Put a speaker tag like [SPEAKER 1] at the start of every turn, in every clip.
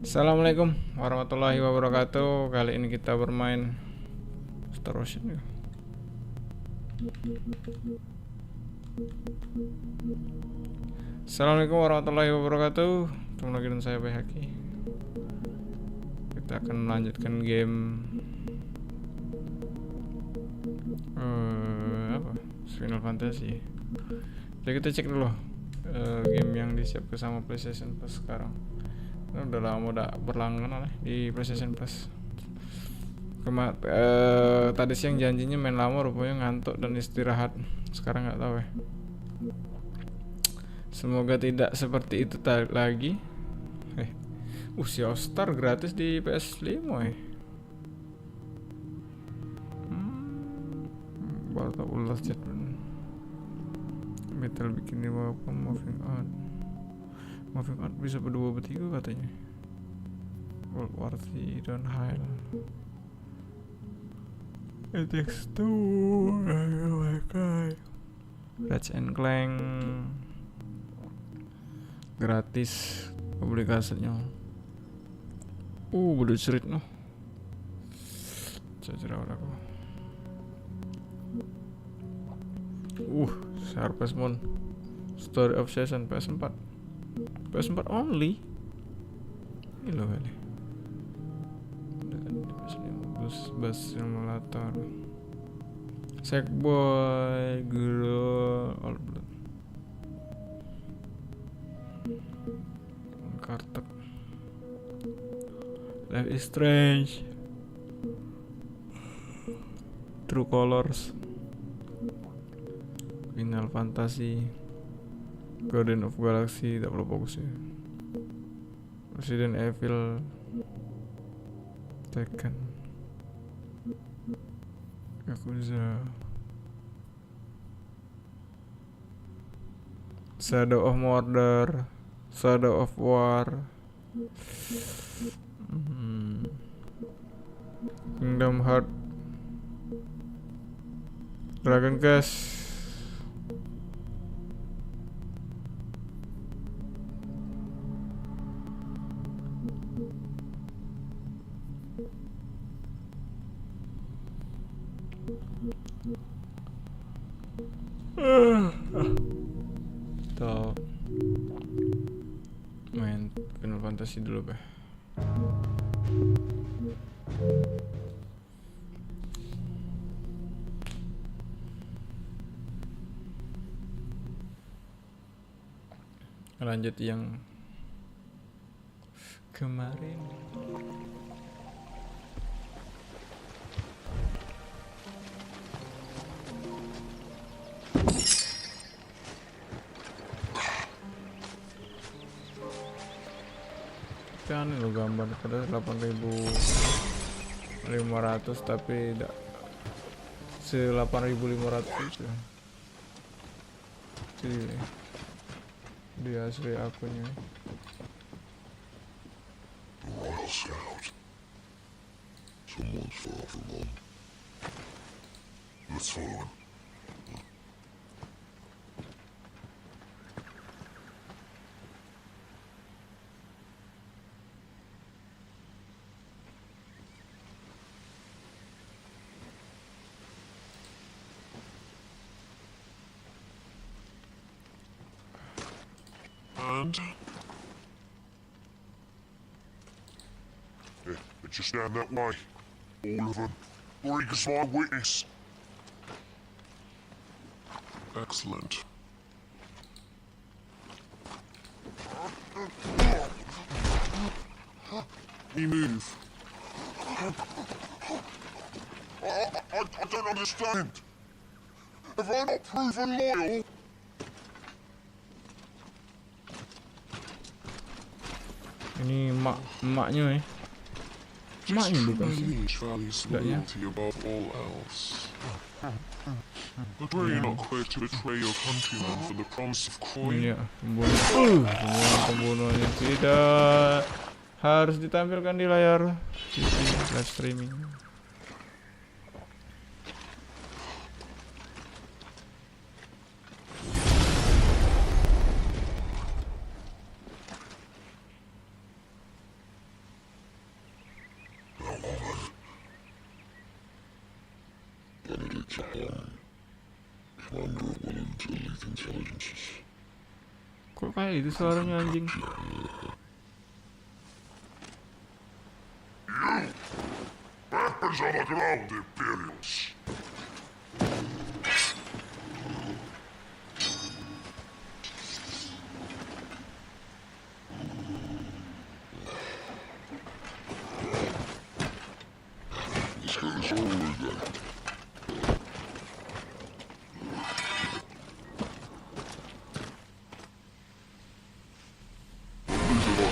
[SPEAKER 1] Assalamualaikum warahmatullahi wabarakatuh. Kali ini kita bermain Star Ocean ya. Assalamualaikum warahmatullahi wabarakatuh. Ketemu lagi dengan saya Berkah. Kita akan melanjutkan game apa? Final Fantasy. Jadi kita cek dulu game yang disiapkan sama PlayStation Plus sekarang. Udah lama udah berlangganan lah di PlayStation Plus. Tadi siang janjinya main lama, rupanya ngantuk dan istirahat. Sekarang nggak tahu ya. Semoga tidak seperti itu lagi. Si All-Star gratis di PS5 ya. Baru tak ulas chat. Metal bikin apa moving on. Moving on bisa berdua bertiga katanya. World War III don't hide. It takes two. Oh my god. Ratchet and Clank gratis publikasinya. Udah cerit no. Cerita aku. Harvest Moon Story of Season PS4 only. Gila kali. Bus simulator. Sackboy Girl All Blood Kartek Life is Strange True Colors Final Fantasy Guardian of Galaxy, tak perlu fokus ya. Resident Evil Tekken Yakuza Shadow of Mordor Shadow of War Kingdom Heart Dragon Quest atau main Final Fantasy dulu bah. Lanjut yang kemarin. Aneh lo gambar pada 8.500 tapi tidak 8.500 itu. Jadi di asli akunnya.
[SPEAKER 2] Someone's far from home. Let's follow him. Yeah, but just stand that way. All of them. Briggs my witness. Excellent. Me move. I don't understand. Have I not proven loyal?
[SPEAKER 1] Ini emaknya ya. Emaknya bukan sih.
[SPEAKER 2] Loyalty above all else. Agree not quit to betray your countrymen for the promise of coin.
[SPEAKER 1] Ini ya, pembunuhannya tidak harus ditampilkan di layar TV live streaming.
[SPEAKER 2] It's a home. Commander of one of the elite intelligences.
[SPEAKER 1] Kok kayak itu suaranya anjing?
[SPEAKER 2] Weapons on the ground, Imperials. Let's get this over with then. These are not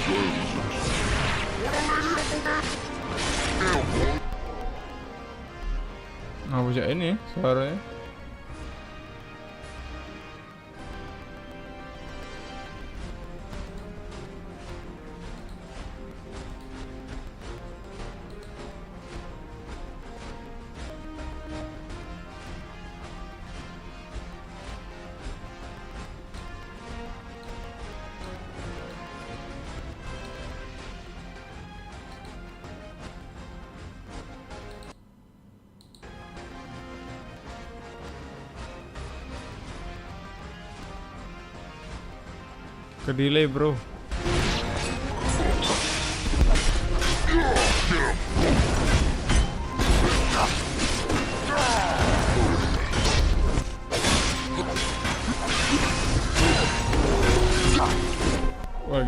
[SPEAKER 1] Nggak bisa ini suaranya. Ke delay bro. Wah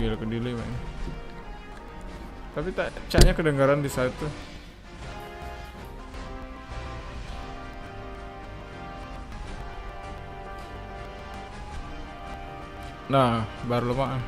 [SPEAKER 1] gila ke delay man. Tapi tak caknya kedengaran di saat itu. Nah, baru lemah.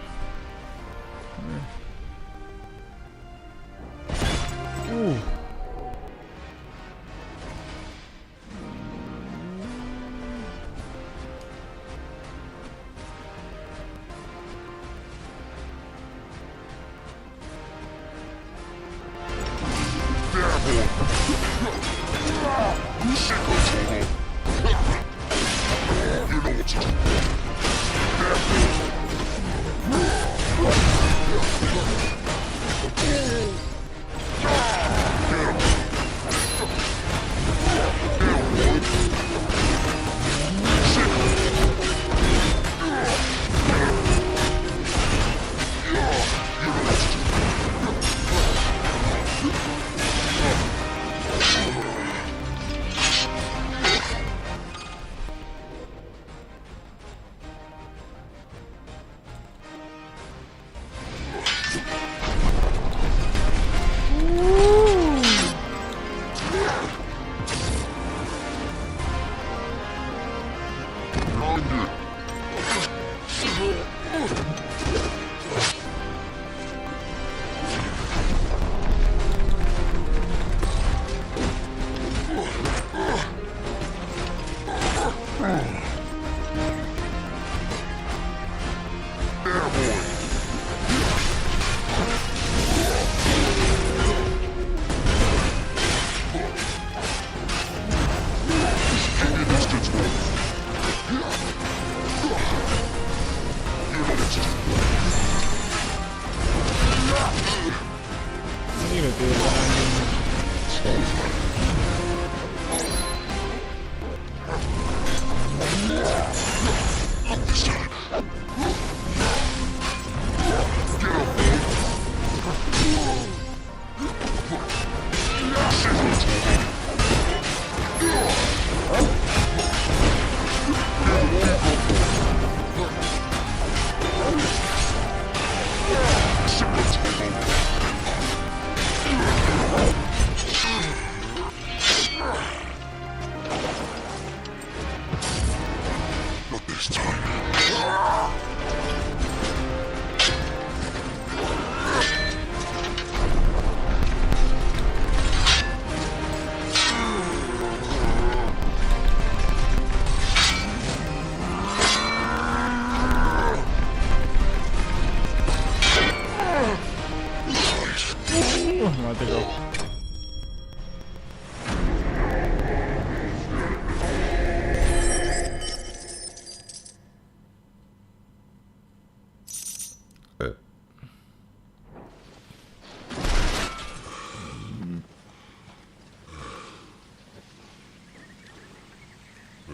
[SPEAKER 1] Mati kau.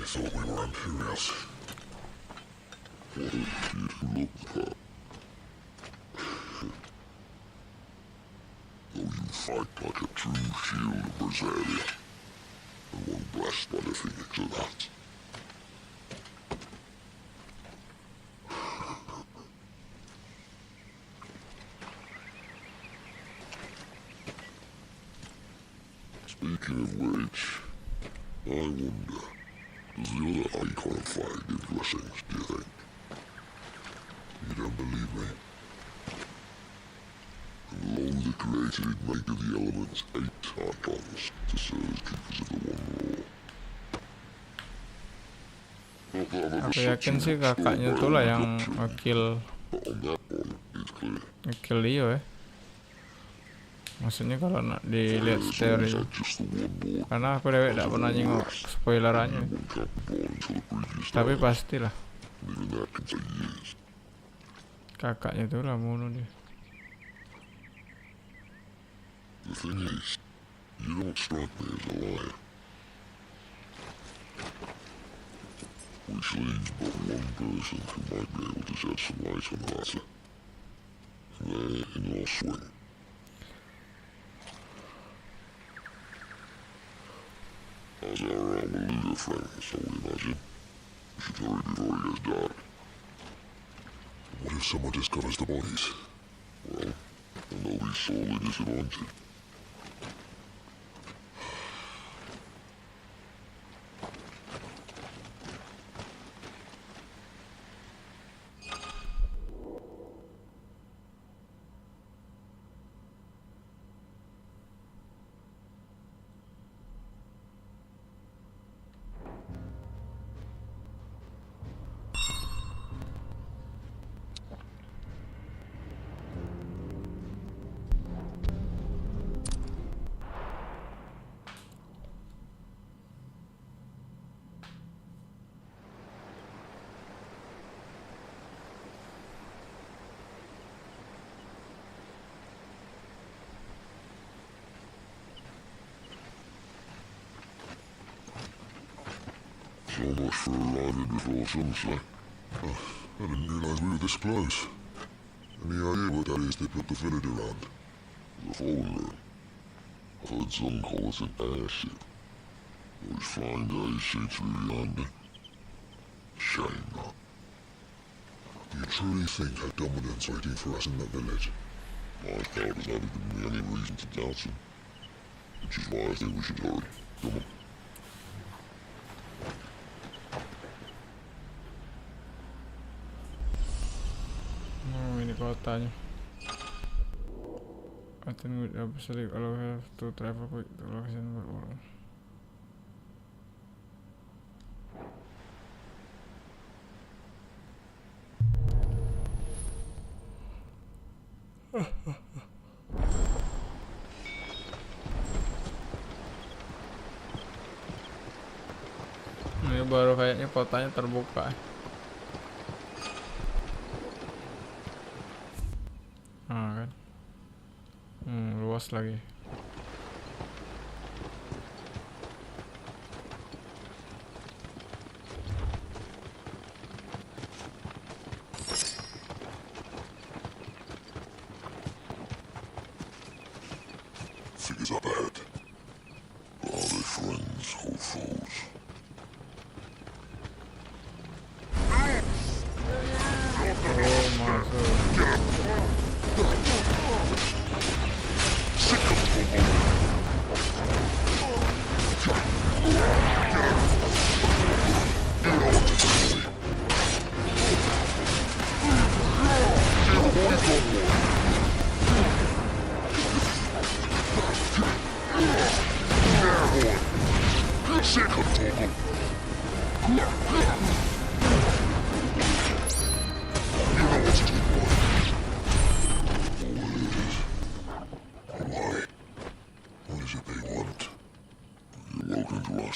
[SPEAKER 2] thought we were Imperials. What a kid who looked the part. Though you fight like a true shield of Berseria, and one blessed by the Phoenix of that. Speaking of which, I wonder, does the other icon of fire give blessings, do you think? You don't believe me? And lo, the creator did make of the elements 8 icons to serve as keepers of the one law. Not that I've ever
[SPEAKER 1] Aku
[SPEAKER 2] such
[SPEAKER 1] yakin
[SPEAKER 2] an
[SPEAKER 1] sih kakaknya tuh lah yang
[SPEAKER 2] extraordinary
[SPEAKER 1] ngekill
[SPEAKER 2] but on that one, it's clear.
[SPEAKER 1] Leo ya. Maksudnya kalau nak dilihat
[SPEAKER 2] Sounds
[SPEAKER 1] teori,
[SPEAKER 2] like just the one law.
[SPEAKER 1] karena aku dewek tidak pernah nyengok spoilerannya,
[SPEAKER 2] One can't be born until the previous
[SPEAKER 1] tapi
[SPEAKER 2] time.
[SPEAKER 1] pastilah
[SPEAKER 2] Even that can take years.
[SPEAKER 1] kakaknya tuh lah bunuh dia.
[SPEAKER 2] The thing is, you don't strike me as a liar. Which leaves but one person who might be able to shed some light on the matter. They're in your swing. As our Maluga friends, I would imagine. We should hurry before it gets dark. What if someone discovers the bodies? Well, then they'll be sorely disappointed. So much for arriving before sunset. Oh, I didn't realize we were this close. Any idea what that is they put the village around? The fallen room. I've heard some call it an airship. Those flying days seem to be behind it. Shame not. Do you truly think that Dominant's waiting for us in that village? My thought has never given me any reason to doubt him. Which is why I think we should hurry. Come on.
[SPEAKER 1] Ini kotanya. I think we absolutely have to travel quick to location berurang. Ini baru kayaknya kotanya terbuka. Kan. Luas lagi.
[SPEAKER 2] Figures up ahead. Are they friends or foes?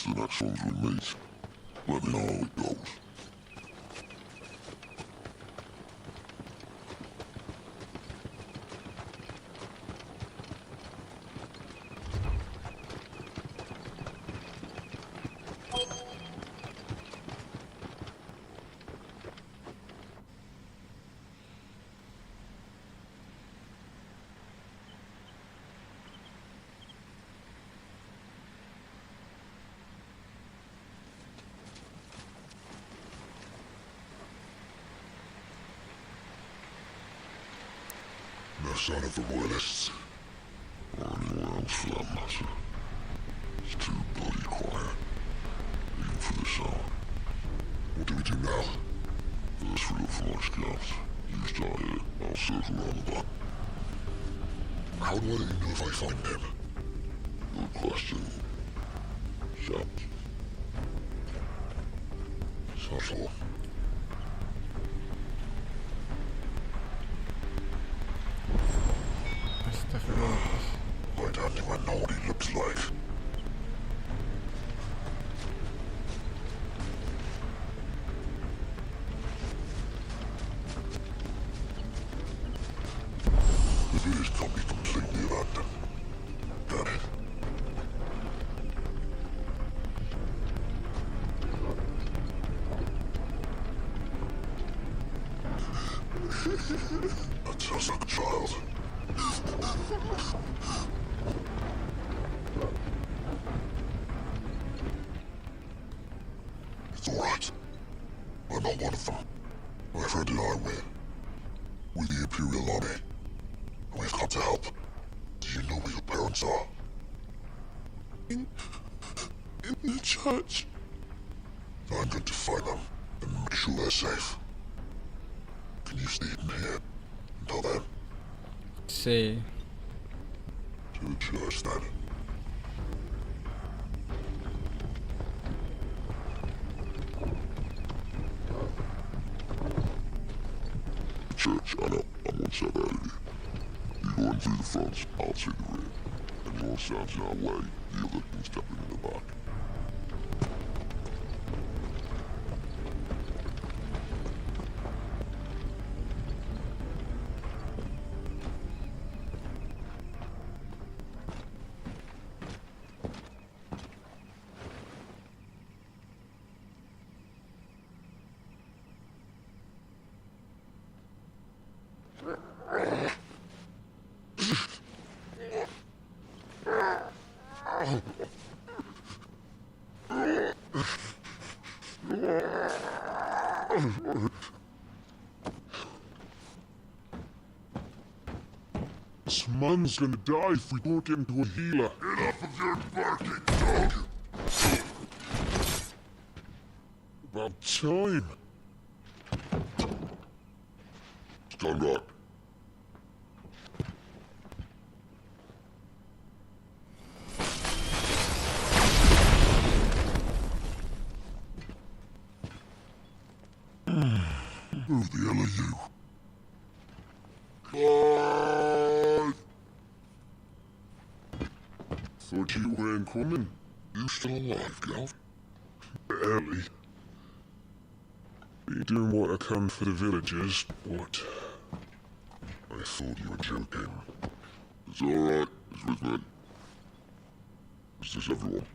[SPEAKER 2] The next ones we meet. Let me know how it goes. sign of the Royalists. Or anyone else for that matter. It's too bloody quiet. Even for the sound. What do we do now? First we look for my scouts. You start here, I'll circle around the back. How do I let you know if I find them? Good question. Shout. That's all.
[SPEAKER 1] Astagfirullah.
[SPEAKER 2] I don't think I know what he looks like. The village can't be completely abandoned. Got it. That sounds like a child. It's alright. I'm not one of them. My friend and I we're the Imperial Army. And we've come to help. Do you know where your parents are? In the church. I'm going to find them and make sure they're safe. Can you stay in here until then?
[SPEAKER 1] See.
[SPEAKER 2] To the church then. Church, I know. I'm one step ahead of you. You go in through the front, I'll take the rear. Anyone stands in our way, the other can step in the back.
[SPEAKER 3] This man's gonna die if we don't get into a healer.
[SPEAKER 2] Enough of your barking, dog!
[SPEAKER 3] About time.
[SPEAKER 2] Stand back. Who the hell are you? Clive!
[SPEAKER 3] Thought you weren't coming.
[SPEAKER 2] You still alive, Gav?
[SPEAKER 3] Barely. Be doing what I can for the villagers, but
[SPEAKER 2] I thought you were joking. It's alright, it's with me. Is this everyone?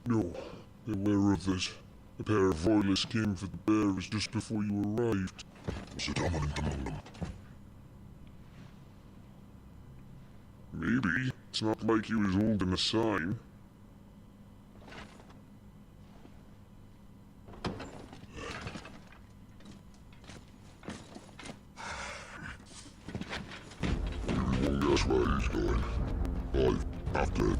[SPEAKER 3] no, there were others. A pair of Royalists came for the bearers just before you arrived.
[SPEAKER 2] Was it dominant among them?
[SPEAKER 3] Maybe. It's not like he was holding a sign.
[SPEAKER 2] Everyone guess where he's going. Clive, half dead.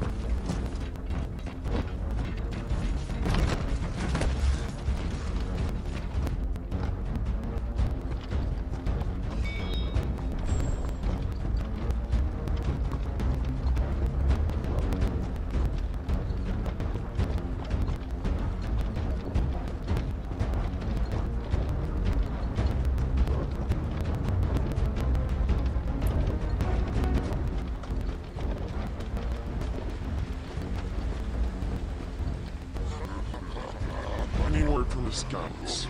[SPEAKER 3] Any word from the scouts?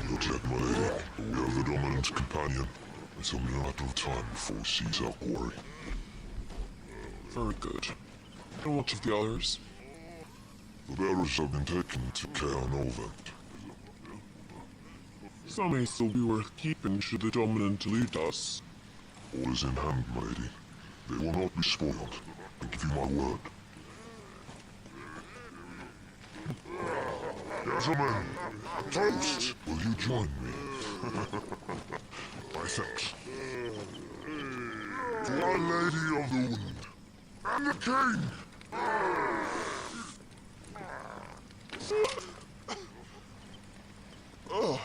[SPEAKER 2] No check, my lady. We have the dominant's companion. It's only a matter of time before he sees our quarry.
[SPEAKER 3] Very good. And what of the others?
[SPEAKER 2] The bearers have been taken to Caer Novent.
[SPEAKER 3] Some may still be worth keeping should the dominant elude us.
[SPEAKER 2] All is in hand, my lady. They will not be spoiled. I give you my word. Gentlemen, a toast! Will you join me? My thanks. To Our Lady of the Wind. And the King!
[SPEAKER 3] Oh,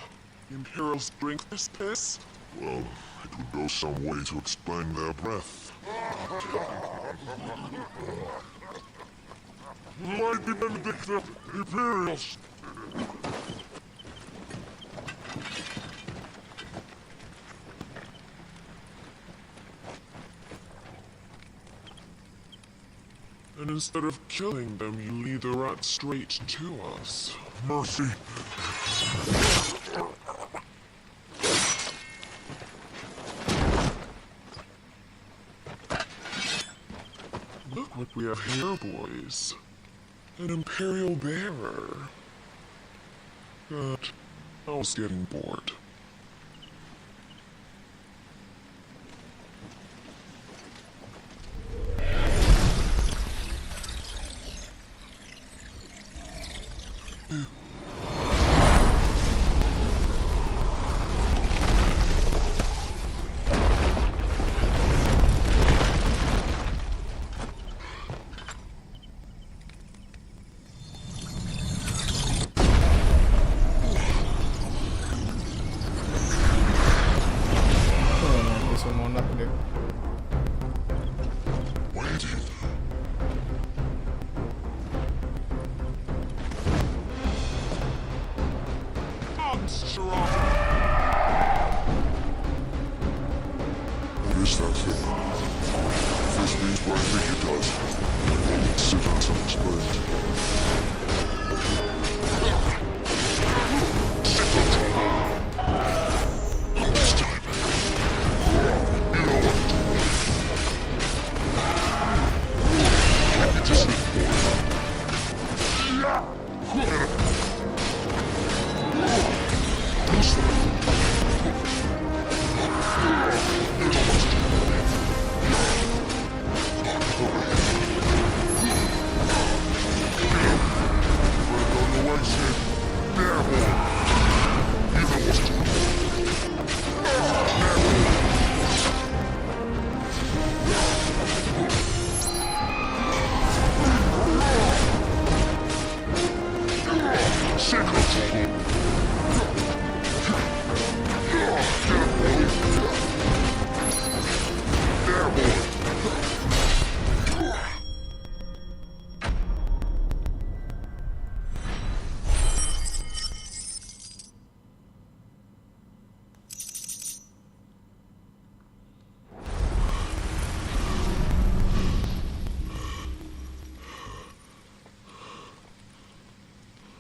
[SPEAKER 3] Imperial strength this piss?
[SPEAKER 2] Well, it would go some way to explain their breath.
[SPEAKER 3] Might be Benedicta Imperials. And instead of killing them, you lead the rat straight to us.
[SPEAKER 2] Mercy!
[SPEAKER 3] Look what we have here, boys. An Imperial bearer. But I was getting bored.
[SPEAKER 1] Oh, nanti semonat dia.
[SPEAKER 2] Waiting.
[SPEAKER 3] Monster!
[SPEAKER 2] What is that thing? This means what I think it does. Let's sit down and explain. This time. You know what to do. It isn't important.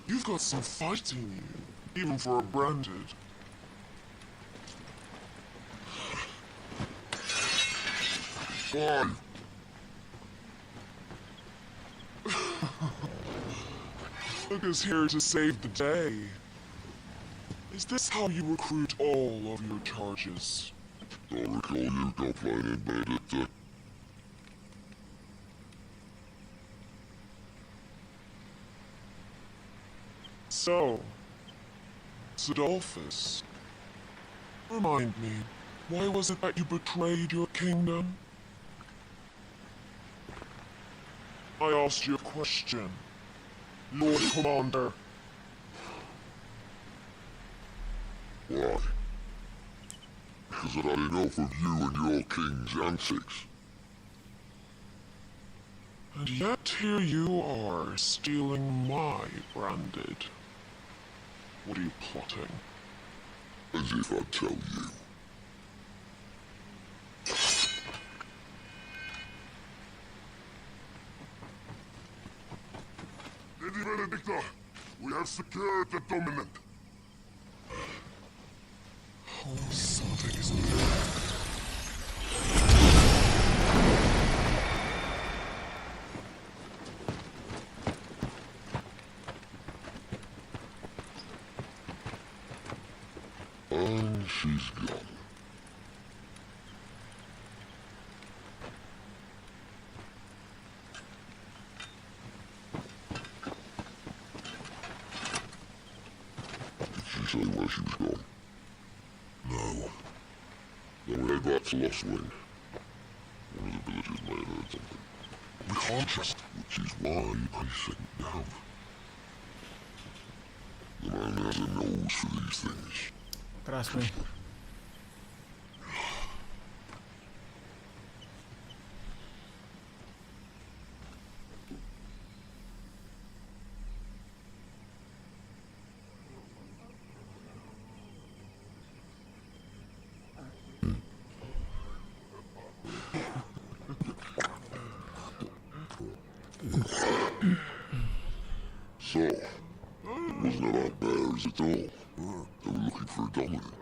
[SPEAKER 3] You've got some fight in you, even for a branded.
[SPEAKER 2] Why?
[SPEAKER 3] Look who's here to save the day. Is this how you recruit all of your charges?
[SPEAKER 2] Don't recall you complaining, Benedicta.
[SPEAKER 3] So, Sidolphus, remind me, why was it that you betrayed your kingdom? I asked you a question, Lord Commander.
[SPEAKER 2] Why? Because I'd had enough of you and your king's antics.
[SPEAKER 3] And yet here you are, stealing my branded. What are you plotting?
[SPEAKER 2] As if I'd tell you. Lady Benedicta, we have secured the dominant.
[SPEAKER 3] Oh, something is new.
[SPEAKER 2] And she's gone. Did she say where she was gone? Then we head back to Lost Wing. One of the villagers may have heard something. We can't just... Which is why I sent it down. The man has a nose for these things.
[SPEAKER 1] Trust me.
[SPEAKER 2] So, it wasn't about bears at all. They were looking for a dominant.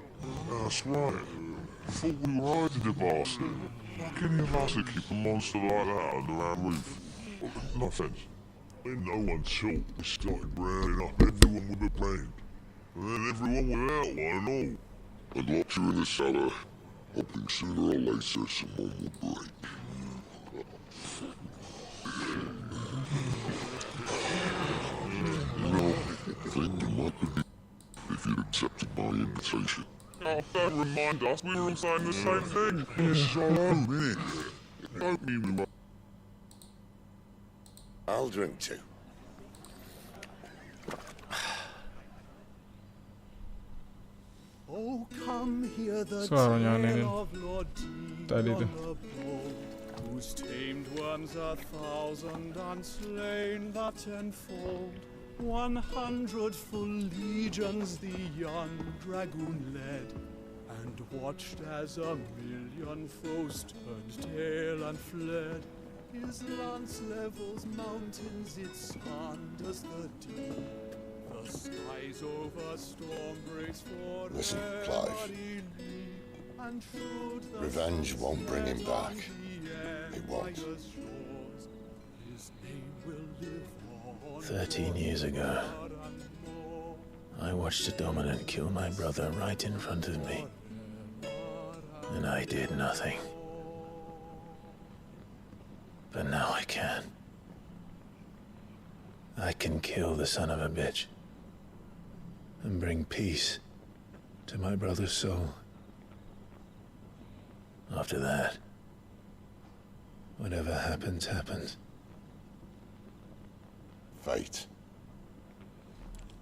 [SPEAKER 3] That's right. Thought we were hiding the bastard. How can any of us would keep a monster like that under our roof? No offense. When no one saw, we started rounding up everyone with a brand. And then everyone without one and all.
[SPEAKER 2] I'd locked you in the cellar, hoping sooner or later someone would break. You know, then you might be if you'd accepted my invitation.
[SPEAKER 3] Oh, don't remind us, we were all saying the same thing. This is our own, innit? Don't mean we were.
[SPEAKER 4] I'll drink too.
[SPEAKER 5] Oh, come hear the
[SPEAKER 1] Suaranya
[SPEAKER 5] tale
[SPEAKER 1] aneh
[SPEAKER 5] of Lord
[SPEAKER 1] tadi
[SPEAKER 5] Dion
[SPEAKER 1] tuh.
[SPEAKER 5] of old, whose tamed worms 1,000 unslain but tenfold. 100 full legions the young dragoon led, and watched as 1,000,000 foes turned tail and fled. His lance levels mountains, it sanders the deep. The skies over storm breaks for
[SPEAKER 4] Listen, Clive. Revenge won't bring him back. It won't.
[SPEAKER 6] 13 years ago, I watched a dominant kill my brother right in front of me, and I did nothing. But now I can. I can kill the son of a bitch and bring peace to my brother's soul. After that, whatever happens, happens.
[SPEAKER 4] Fate.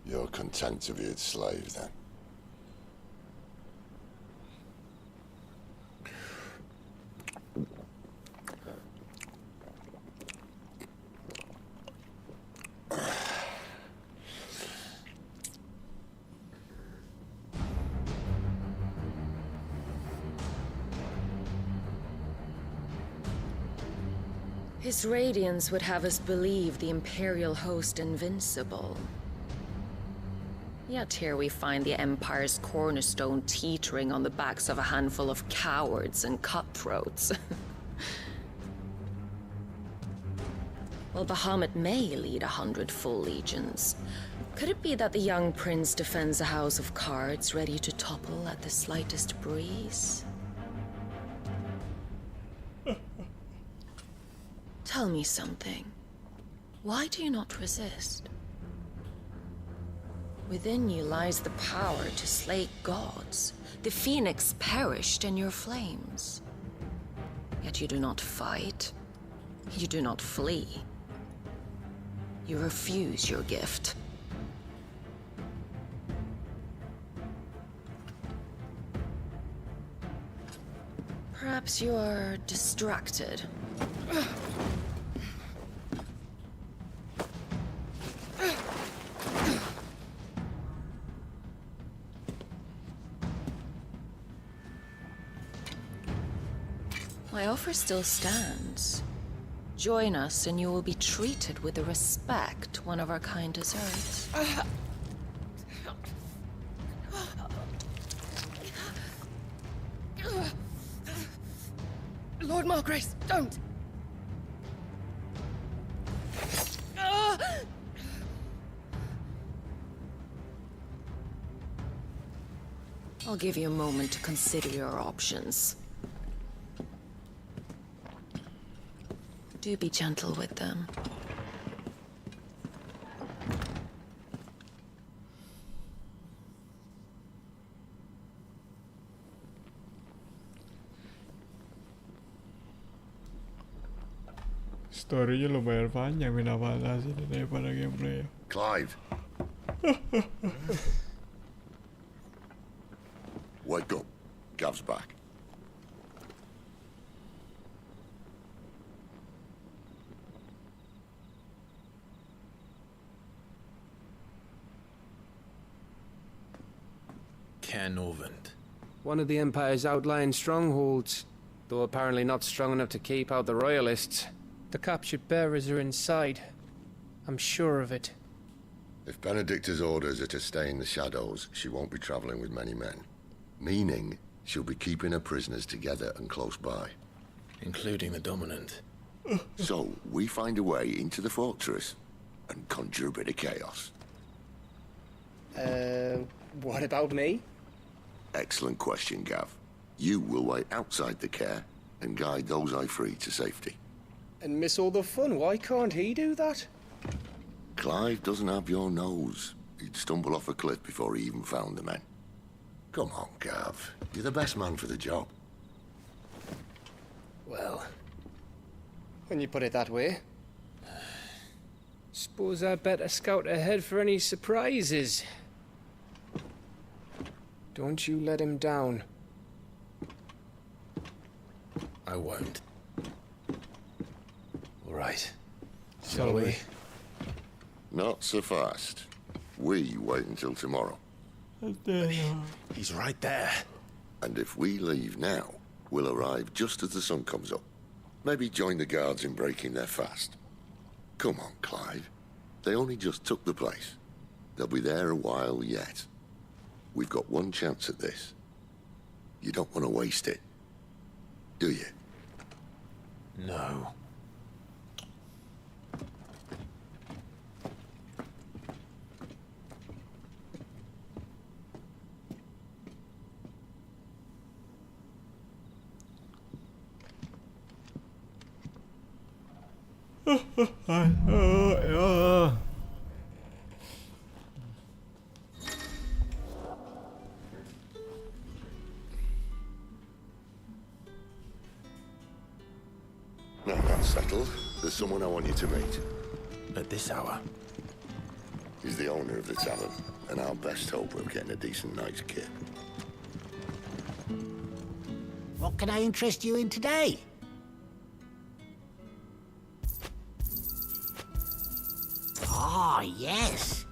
[SPEAKER 4] You're content to be its slave, then?
[SPEAKER 7] His radiance would have us believe the Imperial host invincible. Yet here we find the Empire's cornerstone teetering on the backs of a handful of cowards and cutthroats. Well, Bahamut may lead 100 full legions. Could it be that the young prince defends a house of cards ready to topple at the slightest breeze? Tell me something. Why do you not resist? Within you lies the power to slay gods. The phoenix perished in your flames. Yet you do not fight. You do not flee. You refuse your gift. Perhaps you are distracted. My offer still stands. Join us and you will be treated with the respect one of our kind deserves.
[SPEAKER 8] Lord Margrace, don't!
[SPEAKER 7] I'll give you a moment to consider your options. Do be gentle with them.
[SPEAKER 1] Story-nya lumayan panjang Final Fantasy ini daripada gameplay.
[SPEAKER 4] Clive. Wake up. Gav's back.
[SPEAKER 6] Cairnorvant.
[SPEAKER 8] One of the Empire's outlying strongholds, though apparently not strong enough to keep out the Royalists. The captured bearers are inside. I'm sure of it.
[SPEAKER 4] If Benedicta's orders are to stay in the shadows, she won't be traveling with many men. Meaning, she'll be keeping her prisoners together and close by.
[SPEAKER 6] Including the Dominant.
[SPEAKER 4] So, we find a way into the fortress and conjure a bit of chaos.
[SPEAKER 8] What about me?
[SPEAKER 4] Excellent question, Gav. You will wait outside the care and guide those I free to safety.
[SPEAKER 8] And miss all the fun, why can't he do that?
[SPEAKER 4] Clive doesn't have your nose. He'd stumble off a cliff before he even found the men. Come on, Gav. You're the best man for the job.
[SPEAKER 8] Well, when you put it that way. Suppose I'd better scout ahead for any surprises. Don't you let him down.
[SPEAKER 6] I won't. All right.
[SPEAKER 1] Shall we?
[SPEAKER 4] Not so fast. We wait until tomorrow.
[SPEAKER 6] He's right there.
[SPEAKER 4] And if we leave now, we'll arrive just as the sun comes up. Maybe join the guards in breaking their fast. Come on, Clive. They only just took the place. They'll be there a while yet. We've got one chance at this. You don't want to waste it, do you?
[SPEAKER 6] No.
[SPEAKER 4] Now that's settled. There's someone I want you to meet.
[SPEAKER 6] At this hour.
[SPEAKER 4] He's the owner of the tavern, and our best hope of getting a decent night's kip.
[SPEAKER 9] What can I interest you in today? Ah, yes.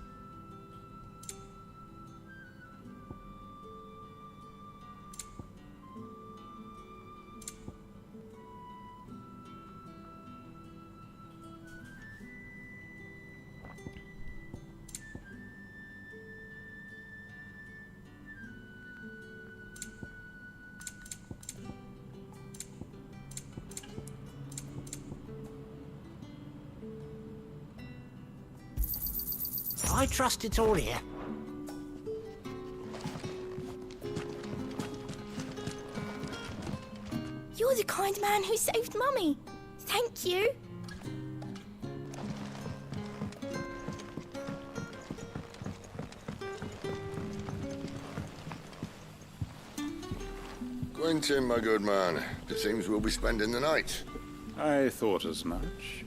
[SPEAKER 9] I trust it's all here.
[SPEAKER 10] You're the kind man who saved Mummy. Thank you.
[SPEAKER 4] Quentin, my good man. It seems we'll be spending the night.
[SPEAKER 11] I thought as much.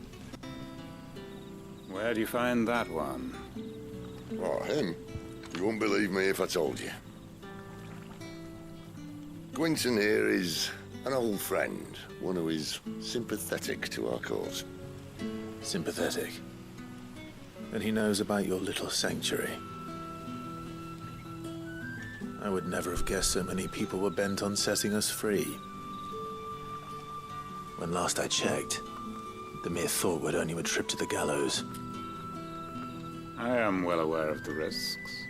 [SPEAKER 11] Where do you find that one?
[SPEAKER 4] Oh, him? You wouldn't believe me if I told you. Quentin here is an old friend, one who is sympathetic to our cause.
[SPEAKER 6] Sympathetic. And he knows about your little sanctuary. I would never have guessed so many people were bent on setting us free. When last I checked, the mere thought would earn you a trip to the gallows.
[SPEAKER 11] I am well aware of the risks,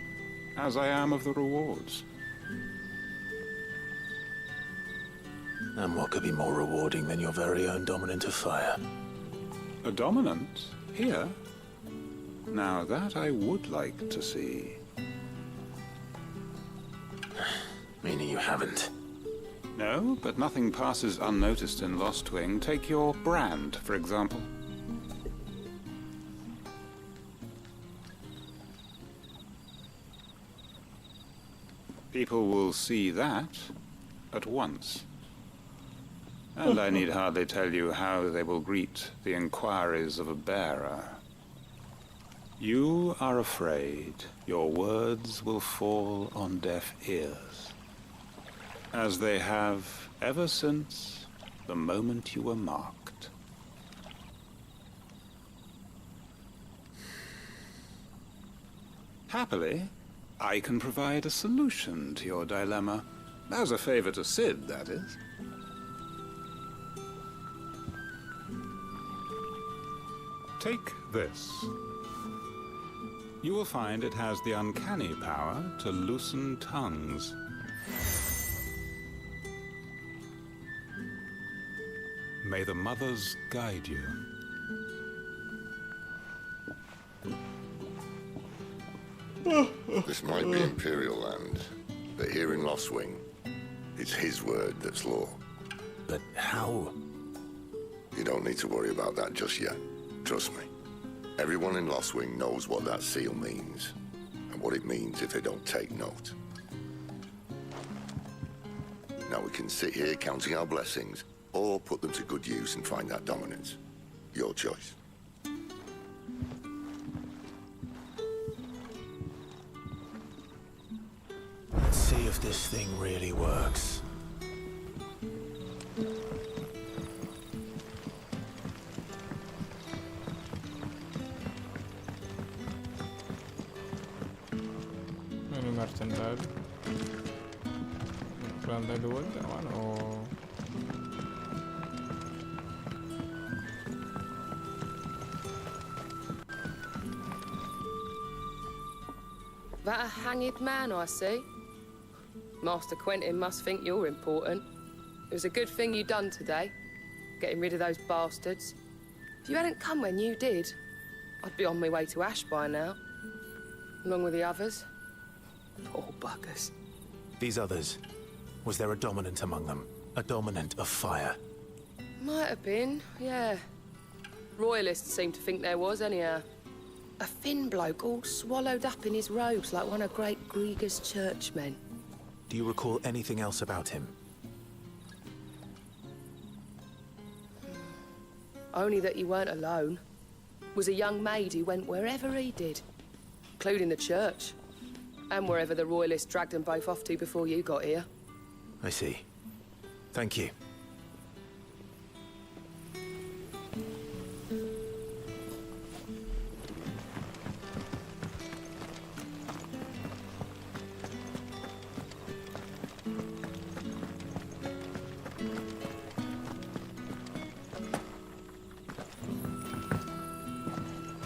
[SPEAKER 11] as I am of the rewards.
[SPEAKER 6] And what could be more rewarding than your very own dominant of fire?
[SPEAKER 11] A dominant? Here? Now that I would like to see.
[SPEAKER 6] Meaning you haven't?
[SPEAKER 11] No, but nothing passes unnoticed in Lost Wing. Take your brand, for example. People will see that at once. And I need hardly tell you how they will greet the inquiries of a bearer. You are afraid your words will fall on deaf ears, as they have ever since the moment you were marked. Happily, I can provide a solution to your dilemma. As a favor to Sid, that is. Take this. You will find it has the uncanny power to loosen tongues. May the mothers guide you.
[SPEAKER 4] This might be Imperial land, but here in Lostwing, it's his word that's law.
[SPEAKER 6] But how?
[SPEAKER 4] You don't need to worry about that just yet. Trust me. Everyone in Lostwing knows what that seal means, and what it means if they don't take note. Now we can sit here counting our blessings, or put them to good use and find that dominance. Your choice.
[SPEAKER 6] Let's see if this thing really works.
[SPEAKER 1] Ini merchandise. Lantai 2 yang mana? Oh.
[SPEAKER 12] That a hanged man I see? Master Quentin must think you're important. It was a good thing you done today, getting rid of those bastards. If you hadn't come when you did, I'd be on my way to Ash by now, along with the others. Poor buggers.
[SPEAKER 6] These others, was there a dominant among them? A dominant of fire?
[SPEAKER 12] Might have been, yeah. Royalists seem to think there was, anyhow. A thin bloke all swallowed up in his robes like one of Great Grieger's churchmen.
[SPEAKER 6] Do you recall anything else about him?
[SPEAKER 12] Only that he weren't alone. Was a young maid who went wherever he did, including the church, and wherever the Royalists dragged them both off to before you got here.
[SPEAKER 6] I see. Thank you.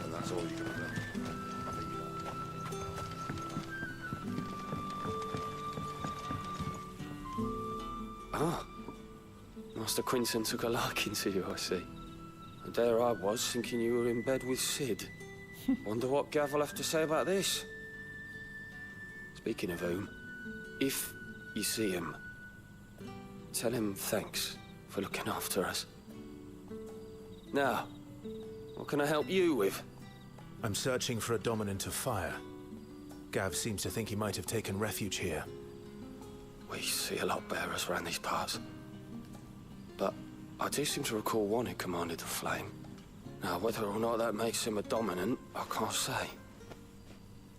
[SPEAKER 4] And that's all you're gonna know.
[SPEAKER 13] Ah. Master Quinton took a liking to you, I see. And there I was, thinking you were in bed with Sid. Wonder what Gav will have to say about this. Speaking of whom, if you see him, tell him thanks for looking after us. Now, what can I help you with?
[SPEAKER 6] I'm searching for a dominant of fire. Gav seems to think he might have taken refuge here.
[SPEAKER 13] We see a lot bearers around these parts. But I do seem to recall one who commanded the flame. Now, whether or not that makes him a dominant, I can't say.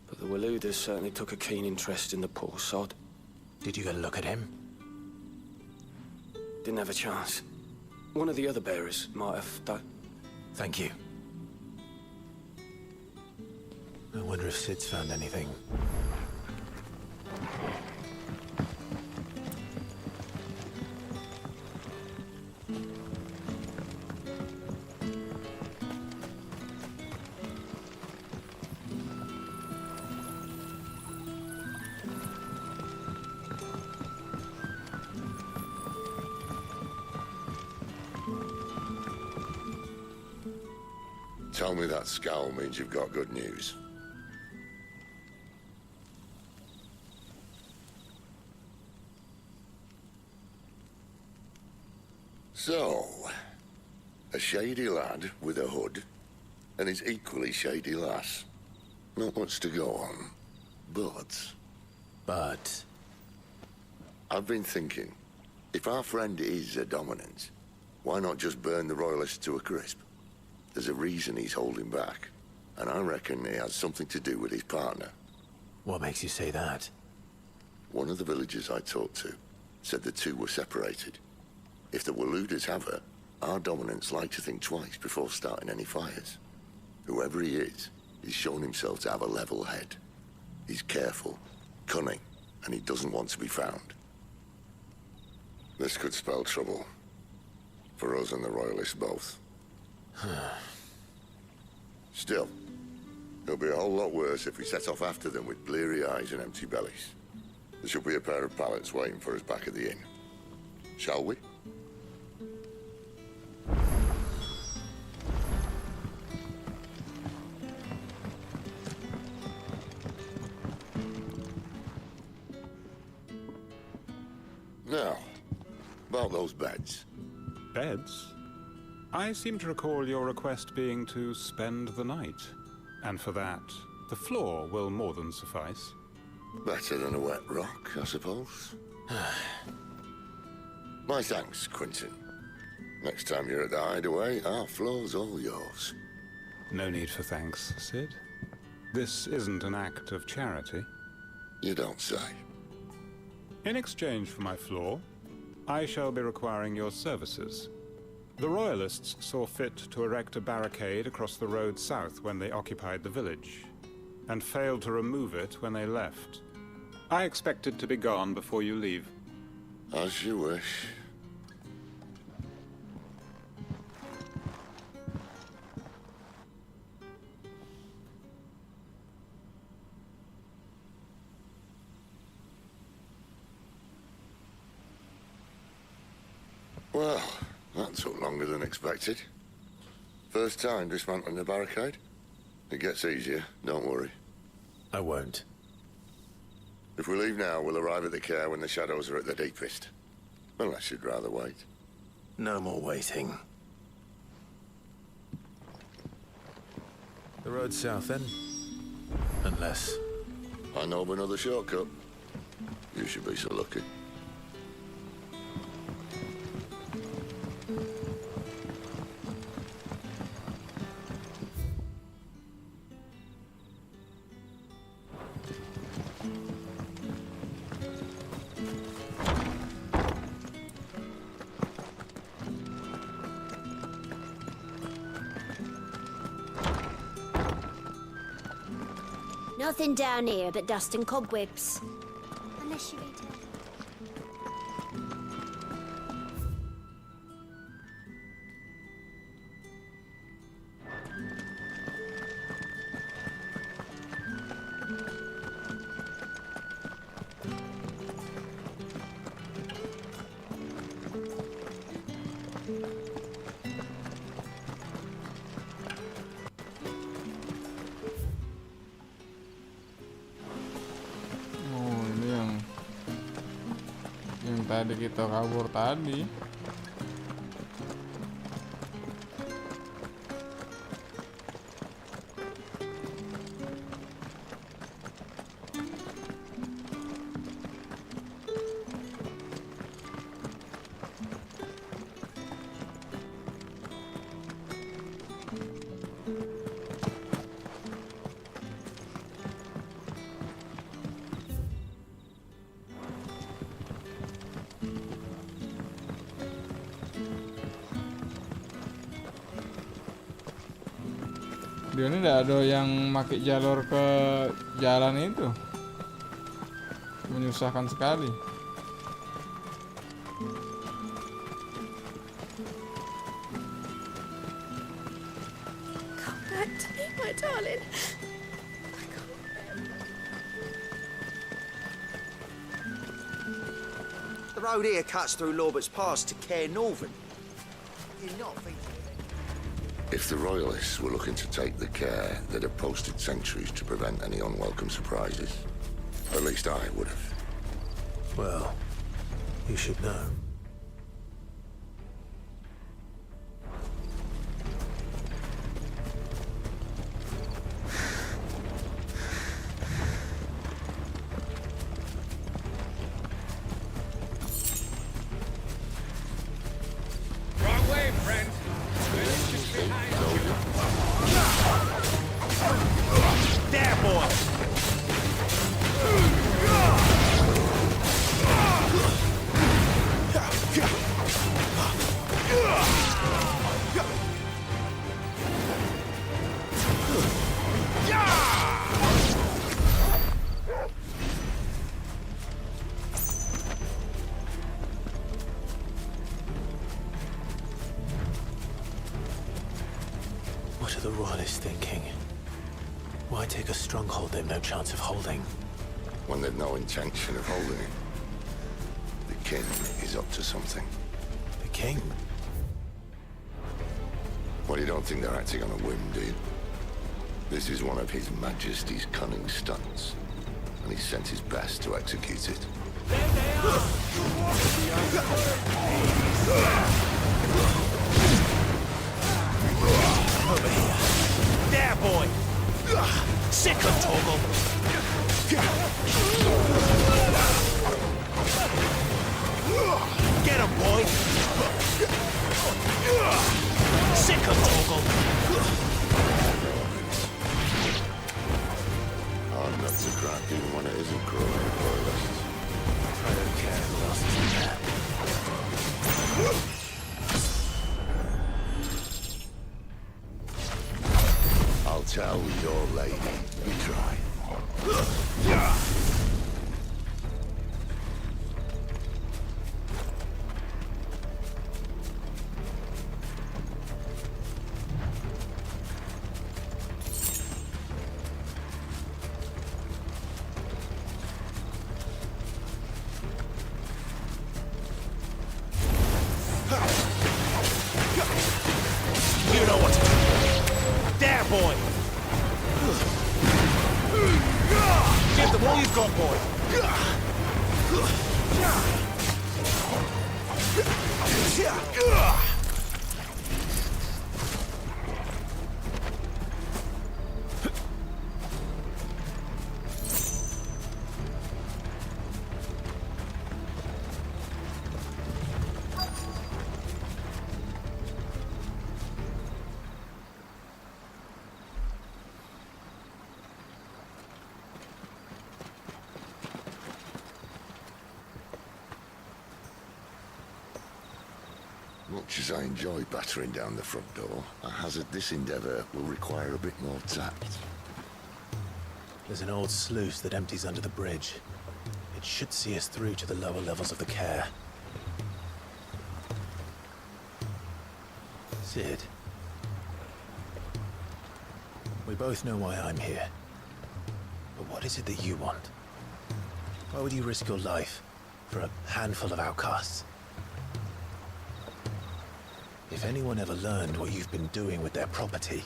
[SPEAKER 13] But the Waluders certainly took a keen interest in the poor sod.
[SPEAKER 6] Did you get a look at him?
[SPEAKER 13] Didn't have a chance. One of the other bearers might have done.
[SPEAKER 6] Thank you. I wonder if Sid's found anything.
[SPEAKER 4] Tell me that scowl means you've got good news. So, a shady lad with a hood, and his equally shady lass. Not much to go on, but...
[SPEAKER 6] But?
[SPEAKER 4] I've been thinking, if our friend is a dominant, Why not just burn the Royalists to a crisp? There's a reason he's holding back, and I reckon it has something to do with his partner.
[SPEAKER 6] What makes you say that?
[SPEAKER 4] One of the villagers I talked to said the two were separated. If the Waluders have her, our dominants like to think twice before starting any fires. Whoever he is, he's shown himself to have a level head. He's careful, cunning, and he doesn't want to be found. This could spell trouble. For us and the Royalists both. Still, it'll be a whole lot worse if we set off after them with bleary eyes and empty bellies. There should be a pair of pallets waiting for us back at the inn. Shall we? Now, about those beds.
[SPEAKER 11] Beds? I seem to recall your request being to spend the night. And for that, the floor will more than suffice.
[SPEAKER 4] Better than a wet rock, I suppose. My thanks, Quentin. Next time you're at the hideaway, our floor's all yours.
[SPEAKER 11] No need for thanks, Sid. This isn't an act of charity.
[SPEAKER 4] You don't say.
[SPEAKER 11] In exchange for my floor, I shall be requiring your services. The Royalists saw fit to erect a barricade across the road south when they occupied the village, and failed to remove it when they left. I expect it to be gone before you leave.
[SPEAKER 4] As you wish. Well, that took longer than expected. First time dismantling the barricade? It gets easier, don't worry.
[SPEAKER 6] I won't.
[SPEAKER 4] If we leave now, we'll arrive at the care when the shadows are at their deepest. Unless you'd rather wait.
[SPEAKER 6] No more waiting. The road south then? Unless...
[SPEAKER 4] I know of another shortcut. You should be so lucky.
[SPEAKER 10] Nothing down here but dust and cobwebs. Unless you eat it.
[SPEAKER 1] Tadi kita kabur tadi. Dia ini tidak ada yang pakai jalur ke jalan itu, menyusahkan sekali.
[SPEAKER 10] Come back to me, my darling.
[SPEAKER 14] The road here cuts through Lorbert's Pass to Care Northern. You're not thinking.
[SPEAKER 4] If the Royalists were looking to take the care, they'd have posted sentries to prevent any unwelcome surprises. At least I would have.
[SPEAKER 6] Well, you should know.
[SPEAKER 8] Wrong way!
[SPEAKER 6] What are the royalists thinking? Why take a stronghold they've no chance of holding?
[SPEAKER 4] When they've no intention of holding it. The king is up to something.
[SPEAKER 6] The king?
[SPEAKER 4] Well, you don't think they're acting on a whim, do you? This is one of His Majesty's cunning stunts, and he sent his best to execute it.
[SPEAKER 9] Over here. There, boy! Sick of Torgal! Get him, boy! Sick of Torgal!
[SPEAKER 4] Hard enough to crack even when it isn't crawling with royalists.
[SPEAKER 6] I don't care who else is in there.
[SPEAKER 4] I'll tell your lady. You try.
[SPEAKER 9] You know what to do. There, boy! Give them all you've got, boy!
[SPEAKER 4] Much as I enjoy battering down the front door, I hazard this endeavour will require a bit more tact.
[SPEAKER 6] There's an old sluice that empties under the bridge. It should see us through to the lower levels of the care. Sid. We both know why I'm here. But what is it that you want? Why would you risk your life for a handful of outcasts? If anyone ever learned what you've been doing with their property...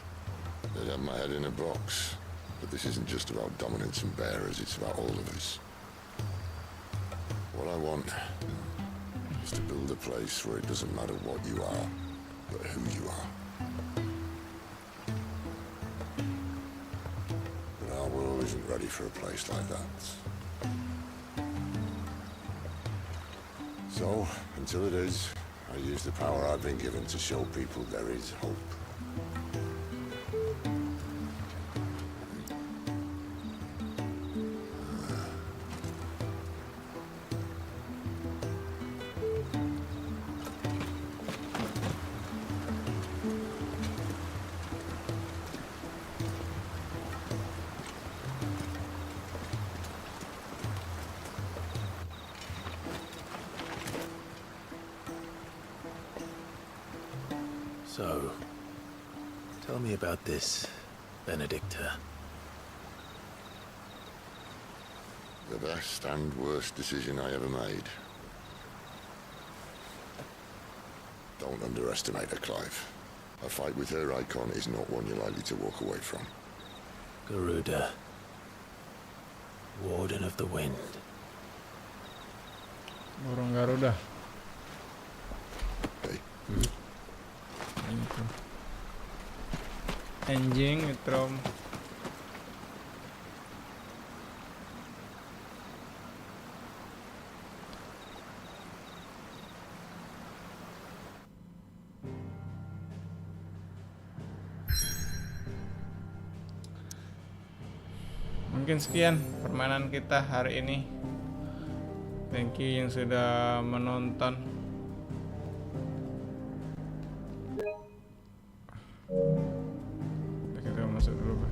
[SPEAKER 4] They'd have my head in a box. But this isn't just about dominance and bearers, it's about all of us. What I want is to build a place where it doesn't matter what you are, but who you are. But our world isn't ready for a place like that. So, until it is, I use the power I've been given to show people there is hope.
[SPEAKER 6] So, tell me about this, Benedicta.
[SPEAKER 4] The best and worst decision I ever made. Don't underestimate her, Clive. A fight with her icon is not one you're likely to walk away from.
[SPEAKER 6] Garuda. Warden of the Wind.
[SPEAKER 1] Burung Garuda.
[SPEAKER 4] Hey.
[SPEAKER 1] Itu. Anjing ngetrom. Mungkin sekian permainan kita hari ini. Thank you yang sudah menonton. Kita masuk dulu, Pak.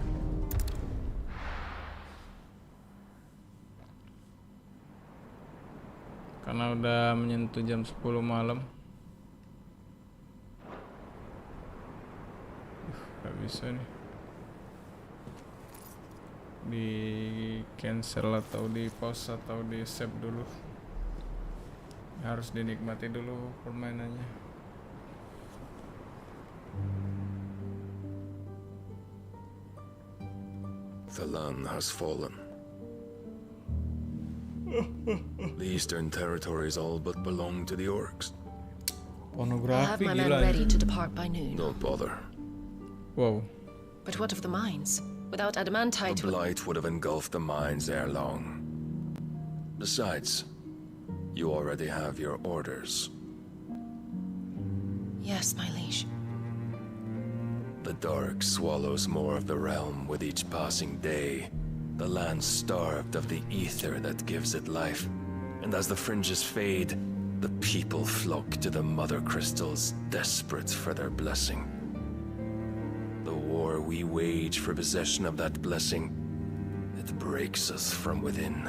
[SPEAKER 1] Karena udah menyentuh jam 10 malam. Gak bisa nih. Di cancel atau di pause atau di save dulu. Harus dinikmati dulu permainannya.
[SPEAKER 15] The land has fallen. The eastern territories all but belong to the orcs.
[SPEAKER 7] I'll have
[SPEAKER 1] Pornografi
[SPEAKER 7] my men
[SPEAKER 1] gila
[SPEAKER 7] ready
[SPEAKER 1] ini.
[SPEAKER 7] to depart by noon.
[SPEAKER 15] Don't bother.
[SPEAKER 1] Wow.
[SPEAKER 7] But what of the mines? Without adamantite...
[SPEAKER 15] The blight would have engulfed the mines ere long. Besides, you already have your orders.
[SPEAKER 7] Yes, my liege.
[SPEAKER 15] The dark swallows more of the realm with each passing day. The land starved of the ether that gives it life. And as the fringes fade, the people flock to the mother crystals, desperate for their blessing. The war we wage for possession of that blessing, it breaks us from within,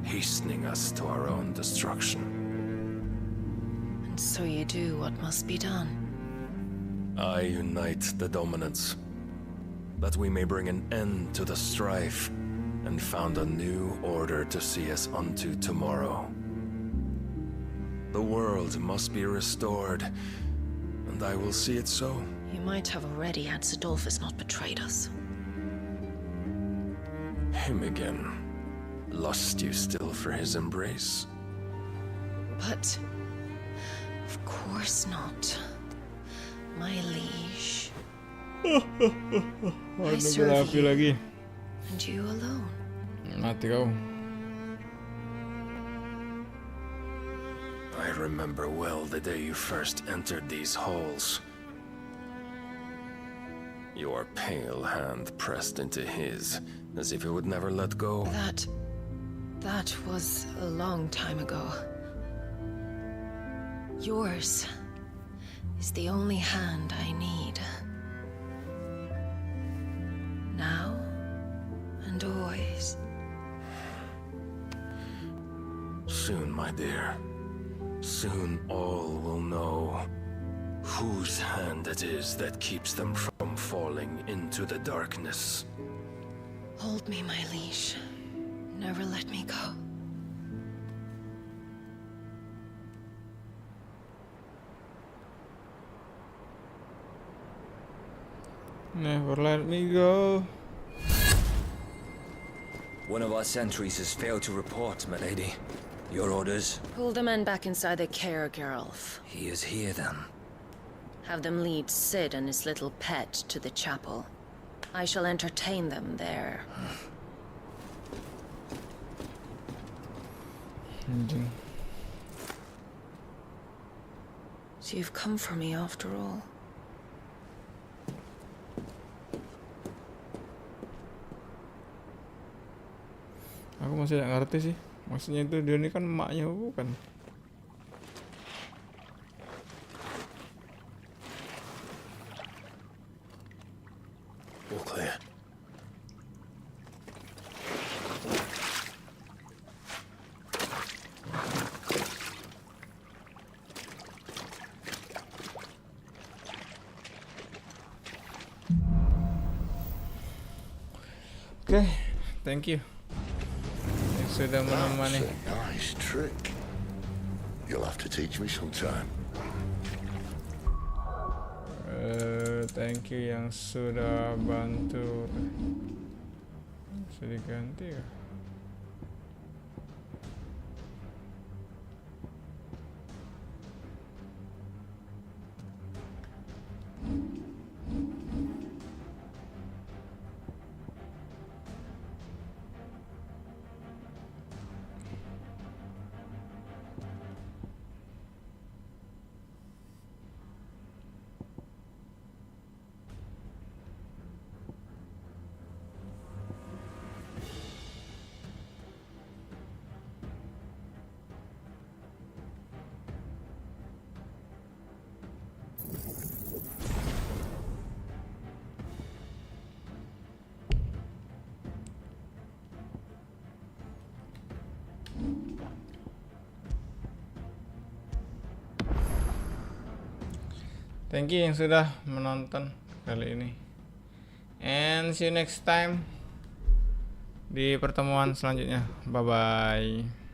[SPEAKER 15] hastening us to our own destruction.
[SPEAKER 7] And so you do what must be done.
[SPEAKER 15] I unite the dominants, that we may bring an end to the strife, and found a new order to see us unto tomorrow. The world must be restored, and I will see it so.
[SPEAKER 7] You might have already had Sidolphus not betrayed us.
[SPEAKER 15] Him again. Lust you still for his embrace?
[SPEAKER 7] But... of course not. My liege. I serve you,
[SPEAKER 1] lagi.
[SPEAKER 7] and you alone.
[SPEAKER 1] Mati kau.
[SPEAKER 15] I remember well the day you first entered these halls. Your pale hand pressed into his, as if it would never let go.
[SPEAKER 7] That was a long time ago. Yours is the only hand I need. Now and always.
[SPEAKER 15] Soon, my dear. Soon all will know whose hand it is that keeps them from falling into the darkness.
[SPEAKER 7] Hold me, my liege. Never let me go.
[SPEAKER 1] Never let me go.
[SPEAKER 9] One of our sentries has failed to report, my lady. Your orders?
[SPEAKER 7] Pull the men back inside the care, Geralf.
[SPEAKER 9] He is here, then.
[SPEAKER 7] Have them lead Sid and his little pet to the chapel. I shall entertain them there. So you've come for me after all.
[SPEAKER 1] Aku masih tidak ngerti sih. Maksudnya itu dia ini kan emaknya bukan?
[SPEAKER 6] All clear.
[SPEAKER 1] Okay, thank you. Sudah menemani.
[SPEAKER 4] That's a nice trick. You'll have to teach me sometime.
[SPEAKER 1] Thank you yang sudah bantu. Bisa diganti ya? Thank you yang sudah menonton kali ini. And see you next time di pertemuan selanjutnya. Bye bye.